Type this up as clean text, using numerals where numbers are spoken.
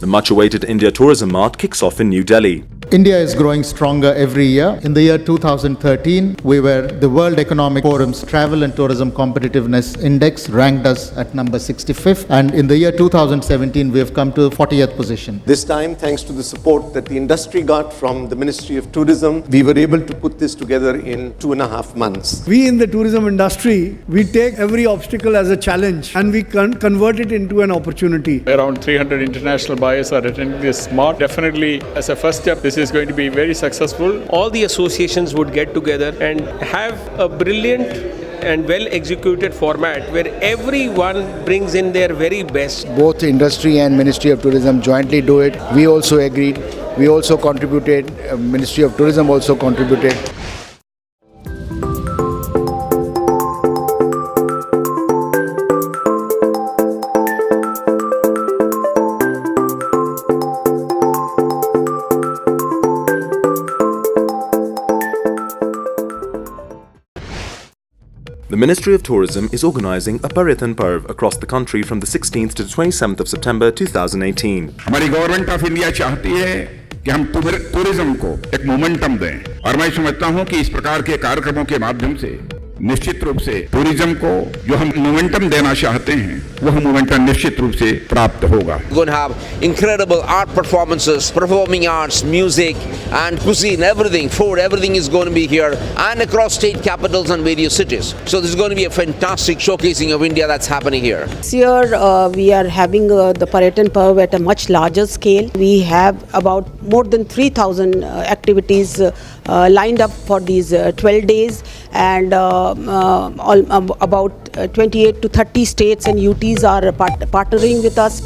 The much-awaited India Tourism Mart kicks off in New Delhi. India is growing stronger every year. In the year 2013, we were the World Economic Forum's Travel and Tourism Competitiveness Index ranked us at number 65th, and in the year 2017, we have come to the 40th position. This time, thanks to the support that the industry got from the Ministry of Tourism, we were able to put this together in 2.5 months. We in the tourism industry, we take every obstacle as a challenge and we convert it into an opportunity. Around 300 international buyers are attending this Mart. Definitely, as a first step, this is going to be very successful. All the associations would get together and have a brilliant and well executed format where everyone brings in their very best. Both industry and Ministry of Tourism jointly do it. We also agreed. We also contributed. Ministry of Tourism also contributed. The Ministry of Tourism is organising a Paryatan Parv across the country from the 16th to the 27th of September 2018. हमारी government of India चाहती है कि हम tourism को एक momentum दें और मैं समझता हूं कि इस प्रकार के कार्यक्रमों के माध्यम से निश्चित रूप से टूरिज्म को जो हम मोमेंटम देना चाहते हैं वह मोमेंटम निश्चित रूप से प्राप्त होगा. We're going to have incredible art performances, performing arts, music and cuisine, everything, food, everything is going to be here and across state capitals and various cities. So this is going to be a fantastic showcasing of India that's happening here. This year we are having the Paryatan Parv at a much larger scale. We have about more than 3,000 activities lined up for these 12 days and about 28 to 30 states and UTs are partnering with us.